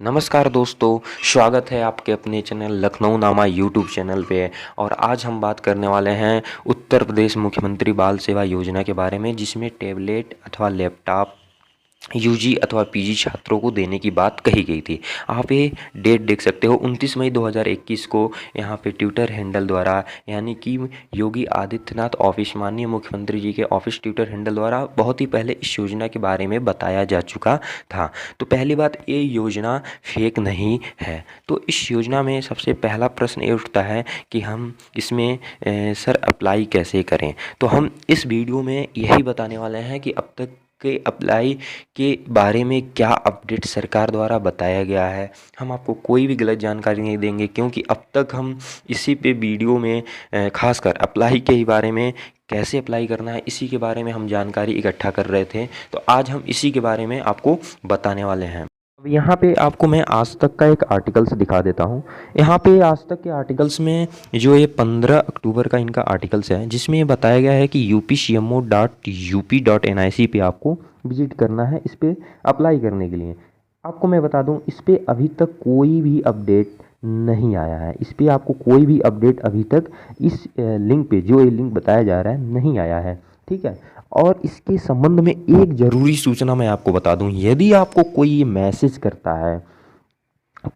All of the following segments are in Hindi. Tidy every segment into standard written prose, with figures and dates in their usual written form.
नमस्कार दोस्तों, स्वागत है आपके अपने चैनल लखनऊ नामा यूट्यूब चैनल पे। और आज हम बात करने वाले हैं उत्तर प्रदेश मुख्यमंत्री बाल सेवा योजना के बारे में, जिसमें टैबलेट अथवा लैपटॉप यूजी अथवा पीजी छात्रों को देने की बात कही गई थी। आप ये डेट देख सकते हो, 29 मई 2021 को यहाँ पे ट्विटर हैंडल द्वारा, यानी कि योगी आदित्यनाथ ऑफिस, माननीय मुख्यमंत्री जी के ऑफिस ट्विटर हैंडल द्वारा बहुत ही पहले इस योजना के बारे में बताया जा चुका था। तो पहली बात, ये योजना फेक नहीं है। तो इस योजना में सबसे पहला प्रश्न ये उठता है कि हम इसमें सर अप्लाई कैसे करें। तो हम इस वीडियो में यही बताने वाले हैं कि अब तक के अप्लाई के बारे में क्या अपडेट सरकार द्वारा बताया गया है। हम आपको कोई भी गलत जानकारी नहीं देंगे, क्योंकि अब तक हम इसी पे वीडियो में खासकर अप्लाई के ही बारे में, कैसे अप्लाई करना है, इसी के बारे में हम जानकारी इकट्ठा कर रहे थे। तो आज हम इसी के बारे में आपको बताने वाले हैं। अब यहाँ पे आपको मैं आज तक का एक आर्टिकल्स दिखा देता हूँ। यहाँ पे आज तक के आर्टिकल्स में जो ये 15 अक्टूबर का इनका आर्टिकल्स है, जिसमें ये बताया गया है कि upcmo.up.nic पे आपको विजिट करना है इस पर अप्लाई करने के लिए। आपको मैं बता दूँ, इस पर अभी तक कोई भी अपडेट नहीं आया है। इस पर आपको कोई भी अपडेट अभी तक इस लिंक पे, जो ये लिंक बताया जा रहा है, नहीं आया है। ठीक है। और इसके संबंध में एक ज़रूरी सूचना मैं आपको बता दूं, यदि आपको कोई ये मैसेज करता है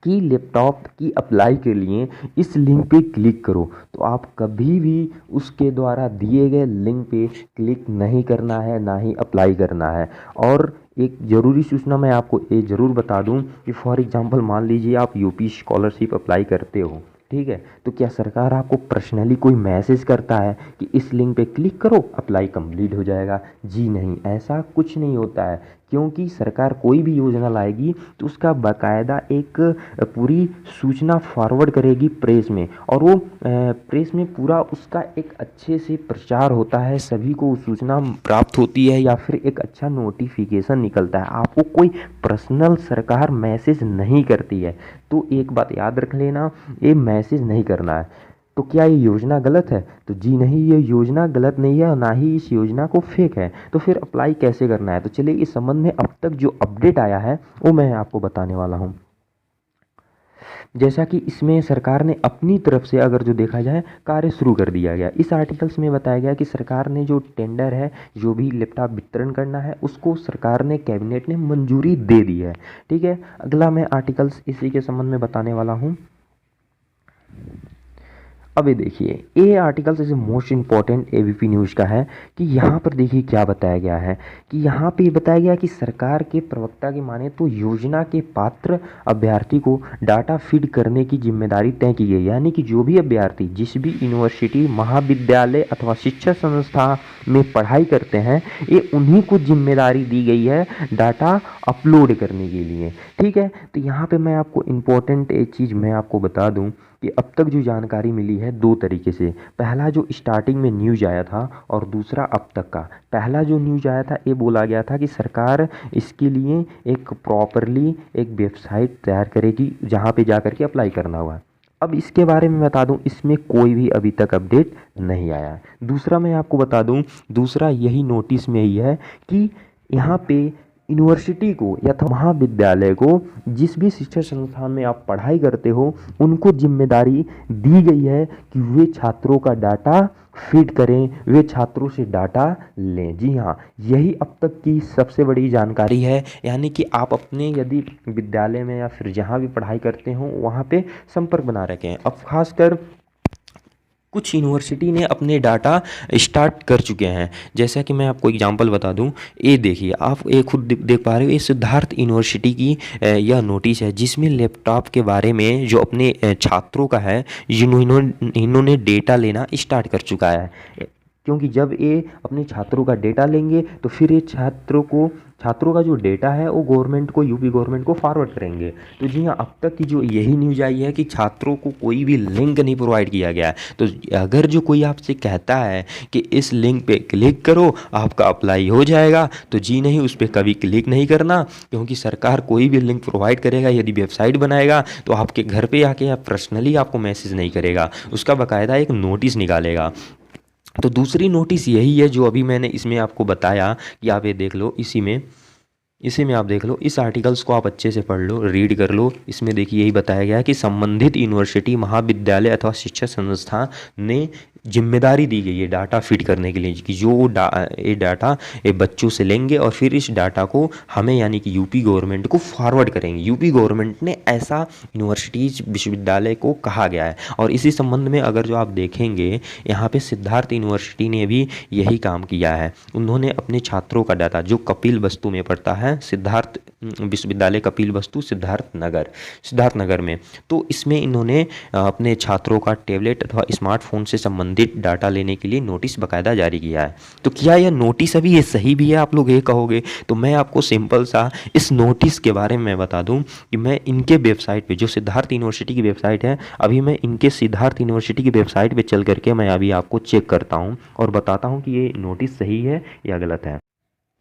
कि लैपटॉप की अप्लाई के लिए इस लिंक पे क्लिक करो, तो आप कभी भी उसके द्वारा दिए गए लिंक पे क्लिक नहीं करना है, ना ही अप्लाई करना है। और एक ज़रूरी सूचना मैं आपको ये ज़रूर बता दूं कि फॉर एग्जांपल मान लीजिए आप यूपी स्कॉलरशिप अप्लाई करते हो, ठीक है, तो क्या सरकार आपको पर्सनली कोई मैसेज करता है कि इस लिंक पे क्लिक करो, अप्लाई कंप्लीट हो जाएगा? जी नहीं, ऐसा कुछ नहीं होता है। क्योंकि सरकार कोई भी योजना लाएगी तो उसका बाकायदा एक पूरी सूचना फॉरवर्ड करेगी प्रेस में, और वो प्रेस में पूरा उसका एक अच्छे से प्रचार होता है, सभी को सूचना प्राप्त होती है, या फिर एक अच्छा नोटिफिकेशन निकलता है। आपको कोई पर्सनल सरकार मैसेज नहीं करती है। तो एक बात याद रख लेना, ये मैसेज नहीं करना है। तो क्या ये योजना गलत है? तो जी नहीं, ये योजना गलत नहीं है, और ना ही इस योजना को फेक है। तो फिर अप्लाई कैसे करना है? तो चलिए इस संबंध में अब तक जो अपडेट आया है वो मैं आपको बताने वाला हूँ। जैसा कि इसमें सरकार ने अपनी तरफ से, अगर जो देखा जाए, कार्य शुरू कर दिया गया। इस आर्टिकल्स में बताया गया कि सरकार ने जो टेंडर है, जो भी लैपटॉप वितरण करना है, उसको सरकार ने, कैबिनेट ने मंजूरी दे दी है। ठीक है। अगला मैं आर्टिकल्स इसी के संबंध में बताने वाला हूँ। अब ये देखिए, ये आर्टिकल जैसे मोस्ट इम्पॉर्टेंट एबीपी न्यूज़ का है कि यहाँ पर देखिए क्या बताया गया है कि यहाँ पे बताया गया कि सरकार के प्रवक्ता की माने तो योजना के पात्र अभ्यर्थी को डाटा फीड करने की जिम्मेदारी तय की गई। यानी कि जो भी अभ्यर्थी जिस भी यूनिवर्सिटी, महाविद्यालय अथवा शिक्षा संस्था में पढ़ाई करते हैं, ये उन्हीं को जिम्मेदारी दी गई है डाटा अपलोड करने के लिए। ठीक है। तो यहाँ पे मैं आपको इम्पोर्टेंट एक चीज़ मैं आपको बता दूँ कि अब तक जो जानकारी मिली है दो तरीके से। पहला जो स्टार्टिंग में न्यूज़ आया था, और दूसरा अब तक का। पहला जो न्यूज़ आया था, ये बोला गया था कि सरकार इसके लिए एक प्रॉपरली एक वेबसाइट तैयार करेगी, जहाँ पे जा कर के अप्लाई करना होगा। अब इसके बारे में बता दूं, इसमें कोई भी अभी तक अपडेट नहीं आया है। दूसरा मैं आपको बता दूं, दूसरा यही नोटिस में ही है कि यहाँ पे यूनिवर्सिटी को या तो महाविद्यालय को, जिस भी शिक्षा संस्थान में आप पढ़ाई करते हो, उनको जिम्मेदारी दी गई है कि वे छात्रों का डाटा फीड करें, वे छात्रों से डाटा लें। जी हाँ, यही अब तक की सबसे बड़ी जानकारी है। यानी कि आप अपने यदि विद्यालय में या फिर जहाँ भी पढ़ाई करते हो, वहाँ पे संपर्क बना रखें। अब खासकर कुछ यूनिवर्सिटी ने अपने डाटा स्टार्ट कर चुके हैं। जैसा कि मैं आपको एग्जांपल बता दूं, ये देखिए, आप ये खुद देख पा रहे हो, ये सिद्धार्थ यूनिवर्सिटी की यह नोटिस है, जिसमें लैपटॉप के बारे में जो अपने छात्रों का है, इन्होंने डेटा लेना स्टार्ट कर चुका है। क्योंकि जब ये अपने छात्रों का डेटा लेंगे तो फिर ये छात्रों का जो डेटा है वो गवर्नमेंट को, यूपी गवर्नमेंट को फॉरवर्ड करेंगे। तो जी हाँ, अब तक की जो यही न्यूज़ आई है कि छात्रों को कोई भी लिंक नहीं प्रोवाइड किया गया है। तो अगर जो कोई आपसे कहता है कि इस लिंक पे क्लिक करो, आपका अप्लाई हो जाएगा, तो जी नहीं, उस पर कभी क्लिक नहीं करना। क्योंकि सरकार कोई भी लिंक प्रोवाइड करेगा, यदि वेबसाइट बनाएगा, तो आपके घर पर आके या पर्सनली आपको मैसेज नहीं करेगा, उसका बाकायदा एक नोटिस निकालेगा। तो दूसरी नोटिस यही है जो अभी मैंने इसमें आपको बताया कि आप ये देख लो, इसी में इसी में आप देख लो, इस आर्टिकल्स को आप अच्छे से पढ़ लो, रीड कर लो। इसमें देखिए यही बताया गया है कि संबंधित यूनिवर्सिटी, महाविद्यालय अथवा शिक्षा संस्था ने जिम्मेदारी दी गई है डाटा फीड करने के लिए कि जो ये डाटा ये बच्चों से लेंगे और फिर इस डाटा को हमें यानी कि यूपी गवर्नमेंट को फॉरवर्ड करेंगे। यूपी गवर्नमेंट ने ऐसा यूनिवर्सिटीज विश्वविद्यालय को कहा गया है। और इसी संबंध में अगर जो आप देखेंगे यहाँ पे सिद्धार्थ यूनिवर्सिटी ने भी यही काम किया है। उन्होंने अपने छात्रों का डाटा जो कपिल वस्तु में पड़ता है, सिद्धार्थ विश्वविद्यालय कपिल वस्तु सिद्धार्थ नगर में, तो इसमें इन्होंने अपने छात्रों का टैबलेट अथवा स्मार्टफोन से संबंधित डाटा लेने के लिए नोटिस बाकायदा जारी किया है। तो क्या यह नोटिस अभी ये सही भी है, आप लोग ये कहोगे? तो मैं आपको सिंपल सा इस नोटिस के बारे में बता दूं कि मैं इनके वेबसाइट पे, जो सिद्धार्थ यूनिवर्सिटी की वेबसाइट है, अभी मैं इनके सिद्धार्थ यूनिवर्सिटी की वेबसाइट पे चल करके मैं अभी आपको चेक करता हूँ और बताता हूँ कि ये नोटिस सही है या गलत है।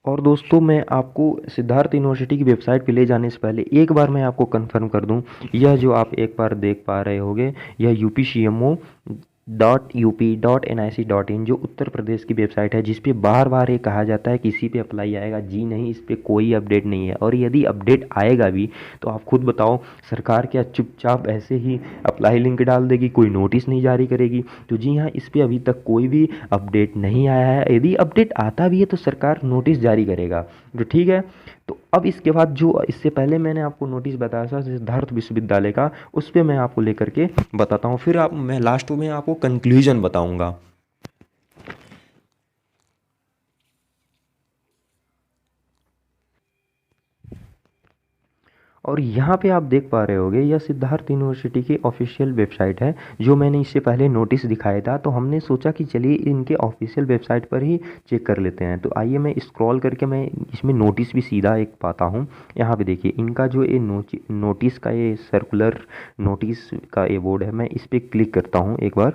और दोस्तों, मैं आपको सिद्धार्थ यूनिवर्सिटी की वेबसाइट पे ले जाने से पहले एक बार मैं आपको कंफर्म कर दूं, यह जो आप एक बार देख पा रहे होंगे, यह UPCMO.UP.NIC.in जो उत्तर प्रदेश की वेबसाइट है, जिस पे बार बार ये कहा जाता है कि इसी पे अप्लाई आएगा। जी नहीं, इस पे कोई अपडेट नहीं है। और यदि अपडेट आएगा भी तो आप खुद बताओ, सरकार क्या चुपचाप ऐसे ही अप्लाई लिंक डाल देगी, कोई नोटिस नहीं जारी करेगी? तो जी हाँ, इस पे अभी तक कोई भी अपडेट नहीं आया है। यदि अपडेट आता भी है तो सरकार नोटिस जारी करेगा। तो ठीक है, तो अब इसके बाद जो इससे पहले मैंने आपको नोटिस बताया था सिद्धार्थ विश्वविद्यालय का, उस पर मैं आपको लेकर के बताता हूँ, फिर मैं लास्ट में आपको कंक्लूजन बताऊंगा। और यहाँ पे आप देख पा रहे होंगे, यह सिद्धार्थ यूनिवर्सिटी की ऑफिशियल वेबसाइट है, जो मैंने इससे पहले नोटिस दिखाया था। तो हमने सोचा कि चलिए इनके ऑफिशियल वेबसाइट पर ही चेक कर लेते हैं। तो आइए मैं स्क्रॉल करके मैं इसमें नोटिस भी सीधा एक पाता हूँ। यहाँ पे देखिए इनका जो ये नोटिस का ये सर्कुलर नोटिस का ये बोर्ड है, मैं इस पर क्लिक करता हूँ एक बार।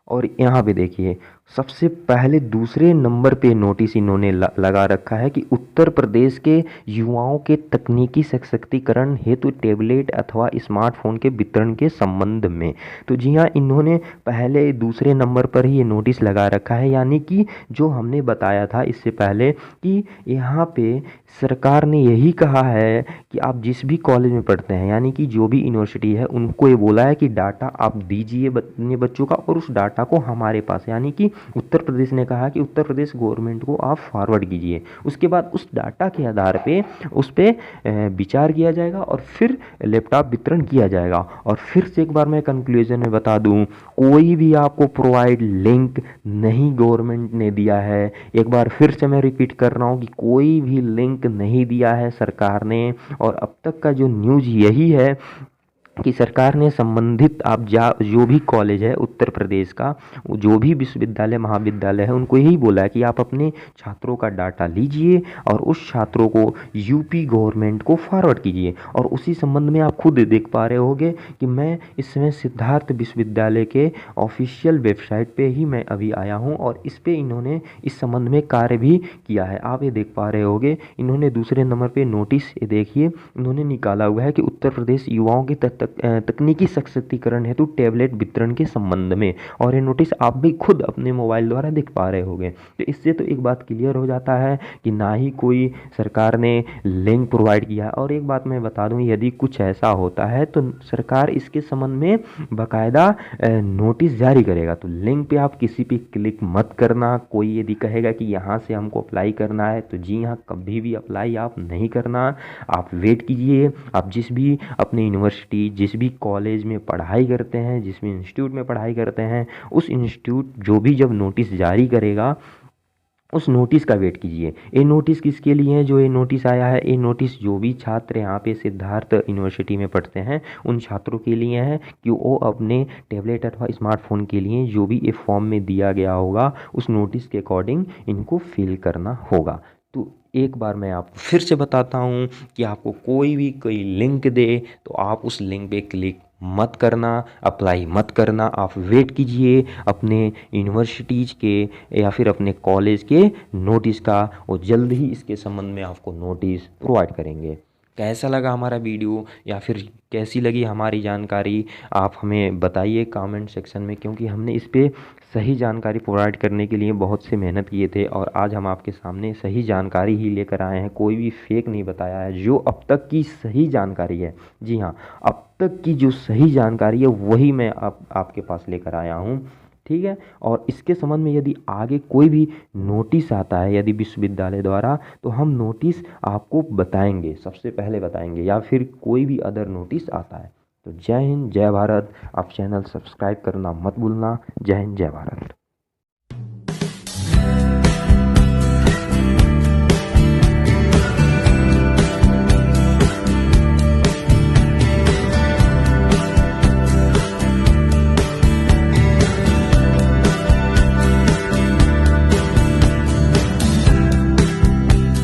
और यहाँ पे देखिए सबसे पहले दूसरे नंबर पे नोटिस इन्होंने लगा रखा है कि उत्तर प्रदेश के युवाओं के तकनीकी सशक्तिकरण हेतु टैबलेट अथवा स्मार्टफोन के वितरण के संबंध में। तो जी हाँ, इन्होंने पहले दूसरे नंबर पर ही ये नोटिस लगा रखा है, यानी कि जो हमने बताया था इससे पहले कि यहाँ पे सरकार ने यही कहा है कि आप जिस भी कॉलेज में पढ़ते हैं, यानी कि जो भी यूनिवर्सिटी है, उनको ये बोला है कि डाटा आप दीजिए अपने बच्चों का, और उस डाटा को हमारे पास, यानी कि उत्तर प्रदेश ने कहा कि उत्तर प्रदेश गवर्नमेंट को आप फॉरवर्ड कीजिए। उसके बाद उस डाटा के आधार पे उस पर विचार किया जाएगा और फिर लैपटॉप वितरण किया जाएगा। और फिर से एक बार मैं कंक्लूजन में बता दूं, कोई भी आपको प्रोवाइड लिंक नहीं गवर्नमेंट ने दिया है। एक बार फिर से मैं रिपीट कर रहा हूं कि कोई भी लिंक नहीं दिया है सरकार ने। और अब तक का जो न्यूज़ यही है कि सरकार ने संबंधित आप जो भी कॉलेज है उत्तर प्रदेश का, जो भी विश्वविद्यालय महाविद्यालय है, उनको यही बोला है कि आप अपने छात्रों का डाटा लीजिए और उस छात्रों को यूपी गवर्नमेंट को फॉरवर्ड कीजिए। और उसी संबंध में आप खुद देख पा रहे होंगे कि मैं इस समय सिद्धार्थ विश्वविद्यालय के ऑफिशियल वेबसाइट पे ही मैं अभी आया हूँ और इस पे इन्होंने इस संबंध में कार्य भी किया है। आप ये देख पा रहे होंगे, इन्होंने दूसरे नंबर पे नोटिस ये देखिए इन्होंने निकाला हुआ है कि उत्तर प्रदेश युवाओं के तकनीकी सशक्तिकरण हेतु टैबलेट वितरण के संबंध में। और ये नोटिस आप भी खुद अपने मोबाइल द्वारा देख पा रहे होंगे। तो इससे तो एक बात क्लियर हो जाता है कि ना ही कोई सरकार ने लिंक प्रोवाइड किया है। और एक बात मैं बता दूं, यदि कुछ ऐसा होता है तो सरकार इसके संबंध में बाकायदा नोटिस जारी करेगा। तो लिंक पे आप किसी भी क्लिक मत करना। कोई यदि कहेगा कि यहाँ से हमको अप्लाई करना है, तो जी हाँ, कभी भी अप्लाई आप नहीं करना। आप वेट कीजिए। आप जिस भी अपने यूनिवर्सिटी, जिस भी कॉलेज में पढ़ाई करते हैं, जिस भी इंस्टीट्यूट में पढ़ाई करते हैं, उस इंस्टीट्यूट जो भी जब नोटिस जारी करेगा, उस नोटिस का वेट कीजिए। ये नोटिस किसके लिए है? जो ये नोटिस आया है, ये नोटिस जो भी छात्र यहाँ पे सिद्धार्थ यूनिवर्सिटी में पढ़ते हैं उन छात्रों के लिए है कि वो अपने टैबलेट अथवा स्मार्टफोन के लिए जो भी ये फॉर्म में दिया गया होगा उस नोटिस के अकॉर्डिंग इनको फिल करना होगा। तो एक बार मैं आपको फिर से बताता हूँ कि आपको कोई लिंक दे तो आप उस लिंक पे क्लिक मत करना, अप्लाई मत करना। आप वेट कीजिए अपने यूनिवर्सिटीज़ के या फिर अपने कॉलेज के नोटिस का, और जल्द ही इसके संबंध में आपको नोटिस प्रोवाइड करेंगे। कैसा लगा हमारा वीडियो या फिर कैसी लगी हमारी जानकारी, आप हमें बताइए कमेंट सेक्शन में, क्योंकि हमने इस पे सही जानकारी प्रोवाइड करने के लिए बहुत से मेहनत किए थे और आज हम आपके सामने सही जानकारी ही लेकर आए हैं, कोई भी फेक नहीं बताया है। जो अब तक की सही जानकारी है, जी हाँ, अब तक की जो सही जानकारी है वही मैं आपके पास लेकर आया हूँ, ठीक है। और इसके संबंध में यदि आगे कोई भी नोटिस आता है यदि विश्वविद्यालय द्वारा, तो हम नोटिस आपको बताएंगे, सबसे पहले बताएंगे, या फिर कोई भी अदर नोटिस आता है। तो जय हिंद, जय भारत। आप चैनल सब्सक्राइब करना मत भूलना। जय हिंद, जय भारत।